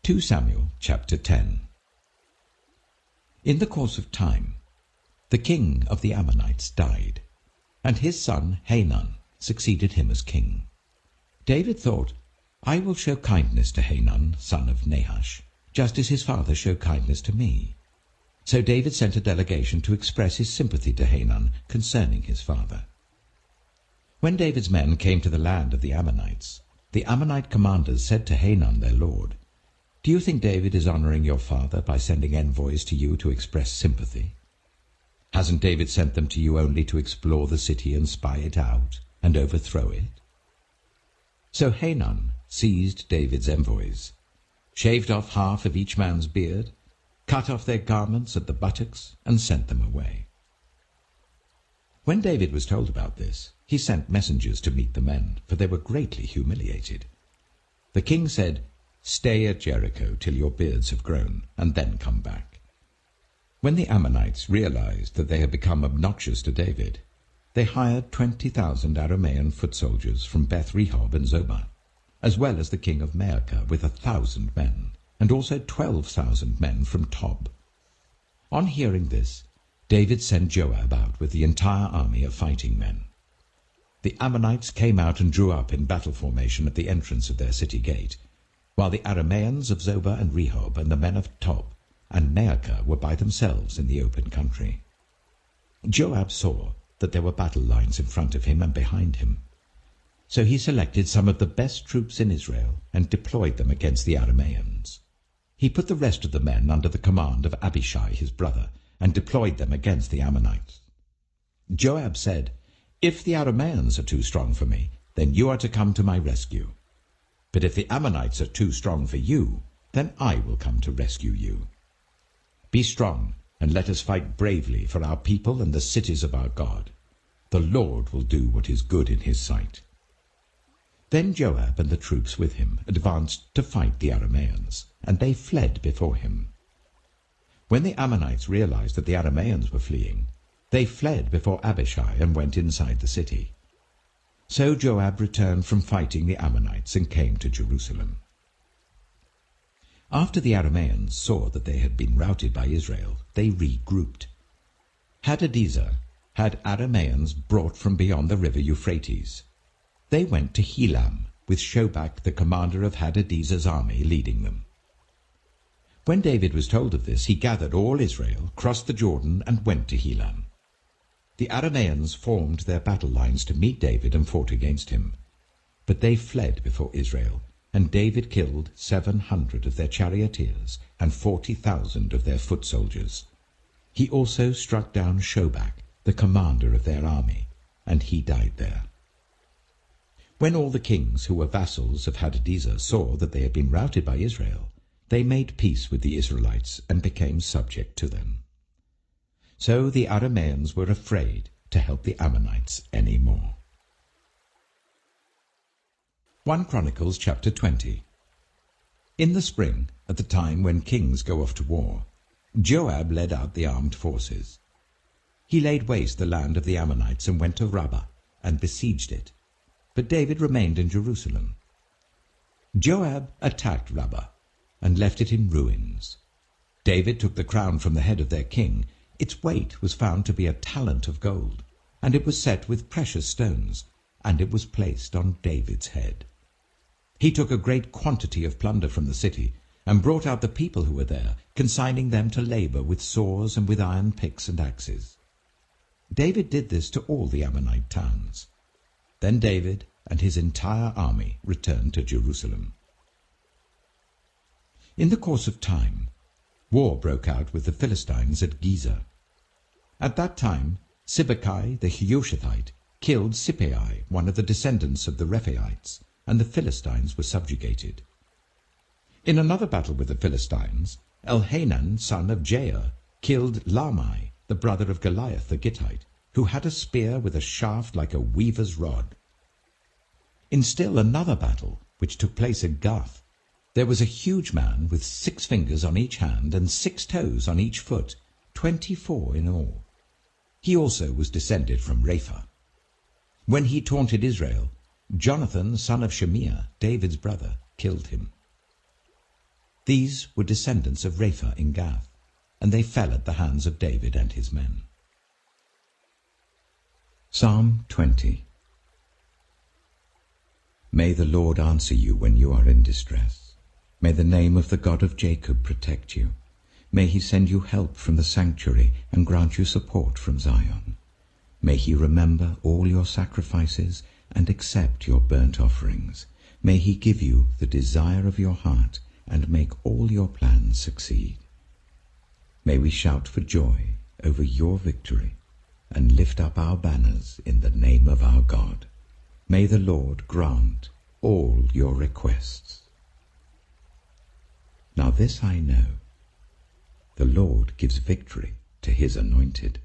2 Samuel chapter 10. In the course of time, the king of the Ammonites died, and his son Hanun succeeded him as king. David thought, I will show kindness to Hanun, son of Nahash, just as his father showed kindness to me. So David sent a delegation to express his sympathy to Hanun concerning his father. When David's men came to the land of the Ammonite commanders said to Hanun their lord, Do you think David is honoring your father by sending envoys to you to express sympathy? Hasn't David sent them to you only to explore the city and spy it out and overthrow it? So Hanun seized David's envoys, shaved off half of each man's beard, cut off their garments at the buttocks, and sent them away. When David was told about this, he sent messengers to meet the men, for they were greatly humiliated. The king said, Stay at Jericho till your beards have grown, and then come back. When the Ammonites realized that they had become obnoxious to David, they hired 20,000 Aramean foot soldiers from Beth-rehob and Zobah, as well as the king of Maacah with 1,000 men, and also 12,000 men from Tob. On hearing this, David sent Joab out with the entire army of fighting men. The Ammonites came out and drew up in battle formation at the entrance of their city gate, while the Arameans of Zobah and Rehob and the men of Tob and Maacah were by themselves in the open country. Joab saw that there were battle lines in front of him and behind him. So he selected some of the best troops in Israel and deployed them against the Arameans. He put the rest of the men under the command of Abishai his brother and deployed them against the Ammonites. Joab said, If the Arameans are too strong for me, then you are to come to my rescue. But if the Ammonites are too strong for you, then I will come to rescue you. Be strong, and let us fight bravely for our people and the cities of our God. The Lord will do what is good in his sight. Then Joab and the troops with him advanced to fight the Arameans, and they fled before him. When the Ammonites realized that the Arameans were fleeing, they fled before Abishai and went inside the city. So Joab returned from fighting the Ammonites and came to Jerusalem. After the Arameans saw that they had been routed by Israel, they regrouped. Hadadezer had Arameans brought from beyond the river Euphrates. They went to Helam, with Shobach, the commander of Hadadezer's army, leading them. When David was told of this, he gathered all Israel, crossed the Jordan, and went to Helam. The Arameans formed their battle lines to meet David and fought against him. But they fled before Israel, and David killed 700 of their charioteers and 40,000 of their foot soldiers. He also struck down Shobach, the commander of their army, and he died there. When all the kings who were vassals of Hadadezer saw that they had been routed by Israel, they made peace with the Israelites and became subject to them. So the Arameans were afraid to help the Ammonites any more. 1 Chronicles chapter 20. In the spring, at the time when kings go off to war, Joab led out the armed forces. He laid waste the land of the Ammonites and went to Rabbah and besieged it. But David remained in Jerusalem. Joab attacked Rabbah and left it in ruins. David took the crown from the head of their king. Its weight was found to be a talent of gold, and it was set with precious stones, and it was placed on David's head. He took a great quantity of plunder from the city, and brought out the people who were there, consigning them to labor with saws and with iron picks and axes. David did this to all the Ammonite towns. Then David and his entire army returned to Jerusalem. In the course of time, war broke out with the Philistines at Gezer. At that time, Sibbecai the Hushathite killed Sippai, one of the descendants of the Rephaites, and the Philistines were subjugated. In another battle with the Philistines, Elhanan, son of Jair, killed Lahmi, the brother of Goliath the Gittite, who had a spear with a shaft like a weaver's rod. In still another battle, which took place at Gath, there was a huge man with 6 fingers on each hand and 6 toes on each foot, 24 in all. He also was descended from Rapha. When he taunted Israel, Jonathan, son of Shimea, David's brother, killed him. These were descendants of Rapha in Gath, and they fell at the hands of David and his men. Psalm 20. May the Lord answer you when you are in distress. May the name of the God of Jacob protect you. May he send you help from the sanctuary and grant you support from Zion. May he remember all your sacrifices and accept your burnt offerings. May he give you the desire of your heart and make all your plans succeed. May we shout for joy over your victory and lift up our banners in the name of our God. May the Lord grant all your requests. Now this I know, the Lord gives victory to his anointed.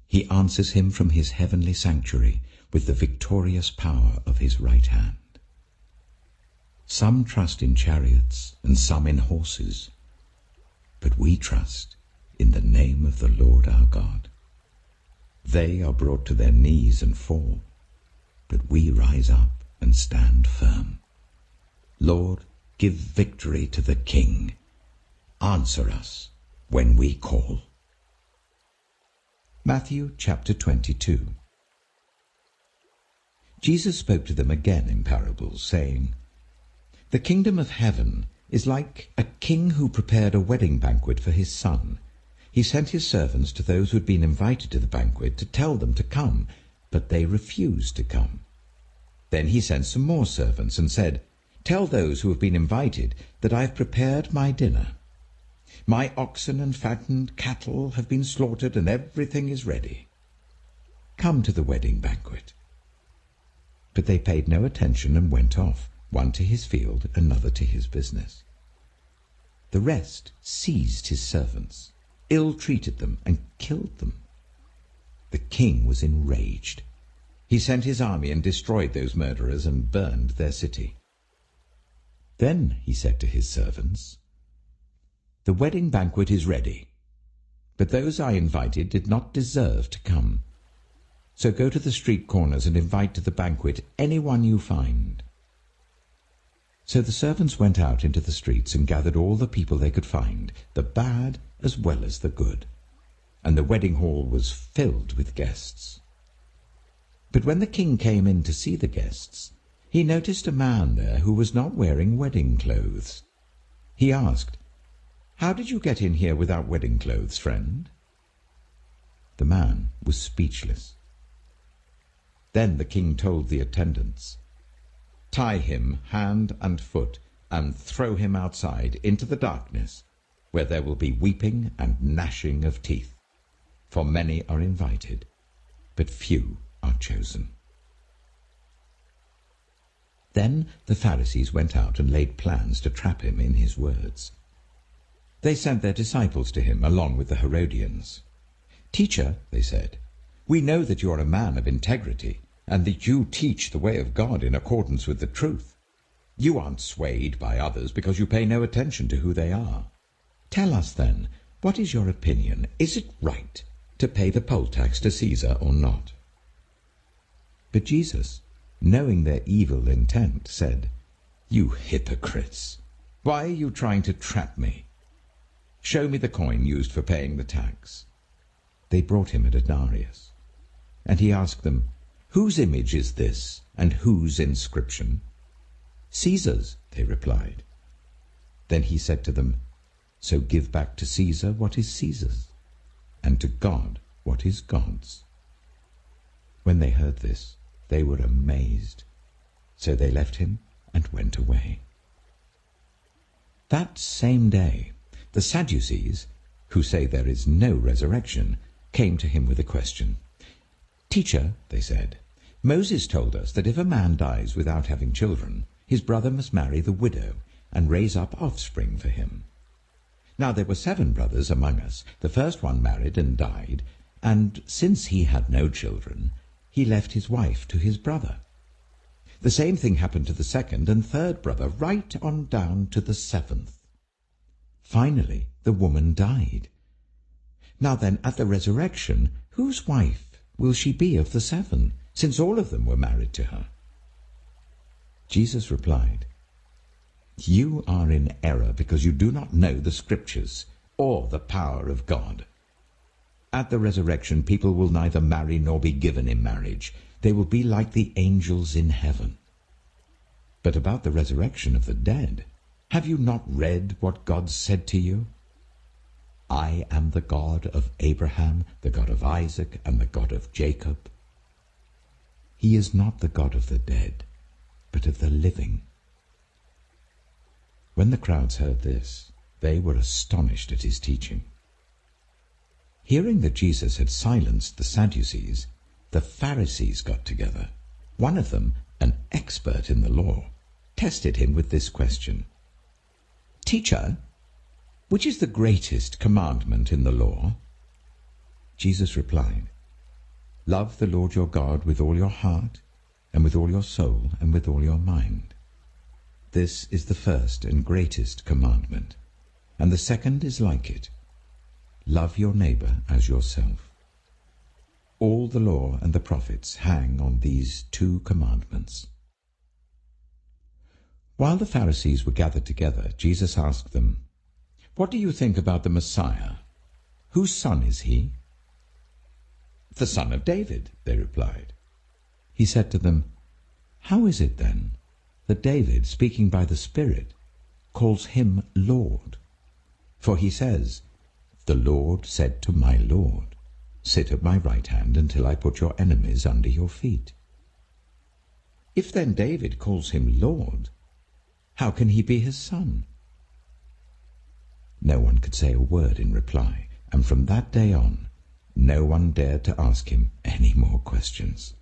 He answers him from his heavenly sanctuary with the victorious power of his right hand. Some trust in chariots and some in horses, but we trust in the name of the Lord our God. They are brought to their knees and fall, but we rise up and stand firm. Lord, give victory to the King. Answer us when we call. Matthew chapter 22. Jesus spoke to them again in parables, saying, The kingdom of heaven is like a king who prepared a wedding banquet for his son. He sent his servants to those who had been invited to the banquet to tell them to come, but they refused to come. Then he sent some more servants and said, Tell those who have been invited that I have prepared my dinner. My oxen and fattened cattle have been slaughtered, and everything is ready. Come to the wedding banquet. But they paid no attention and went off, one to his field, another to his business. The rest seized his servants, ill-treated them, and killed them. The king was enraged. He sent his army and destroyed those murderers and burned their city. Then he said to his servants, The wedding banquet is ready, but those I invited did not deserve to come. So go to the street corners and invite to the banquet anyone you find. So the servants went out into the streets and gathered all the people they could find, the bad as well as the good, and the wedding hall was filled with guests. But when the king came in to see the guests, he noticed a man there who was not wearing wedding clothes. He asked, How did you get in here without wedding clothes, friend? The man was speechless. Then the king told the attendants, Tie him hand and foot and throw him outside into the darkness, where there will be weeping and gnashing of teeth. For many are invited, but few are chosen. Then the Pharisees went out and laid plans to trap him in his words. They sent their disciples to him along with the Herodians. Teacher, they said, we know that you are a man of integrity, and that you teach the way of God in accordance with the truth. You aren't swayed by others because you pay no attention to who they are. Tell us then, what is your opinion? Is it right to pay the poll tax to Caesar or not? But Jesus, knowing their evil intent, said, You hypocrites! Why are you trying to trap me? Show me the coin used for paying the tax. They brought him a denarius, and he asked them, Whose image is this, and whose inscription? Caesar's, they replied. Then he said to them, So give back to Caesar what is Caesar's, and to God what is God's. When they heard this, they were amazed. So they left him and went away. That same day, the Sadducees, who say there is no resurrection, came to him with a question. Teacher, they said, Moses told us that if a man dies without having children, his brother must marry the widow and raise up offspring for him. Now there were 7 brothers among us. The first one married and died, and since he had no children, he left his wife to his brother. The same thing happened to the second and third brother, right on down to the 7th. Finally, the woman died. Now then, at the resurrection, whose wife will she be of the 7, since all of them were married to her? Jesus replied, You are in error because you do not know the Scriptures or the power of God. At the resurrection, people will neither marry nor be given in marriage. They will be like the angels in heaven. But about the resurrection of the dead, have you not read what God said to you? I am the God of Abraham, the God of Isaac, and the God of Jacob. He is not the God of the dead, but of the living. When the crowds heard this, they were astonished at his teaching. Hearing that Jesus had silenced the Sadducees, the Pharisees got together. One of them, an expert in the law, tested him with this question: Teacher, which is the greatest commandment in the law? Jesus replied, Love the Lord your God with all your heart, and with all your soul, and with all your mind. This is the first and greatest commandment, and the second is like it. Love your neighbor as yourself. All the law and the prophets hang on these two commandments. While the Pharisees were gathered together, Jesus asked them, What do you think about the Messiah? Whose son is he? The son of David, they replied. He said to them, How is it then that David, speaking by the Spirit, calls him Lord? For he says, The Lord said to my Lord, Sit at my right hand until I put your enemies under your feet. If then David calls him Lord, how can he be his son? No one could say a word in reply, and from that day on, no one dared to ask him any more questions.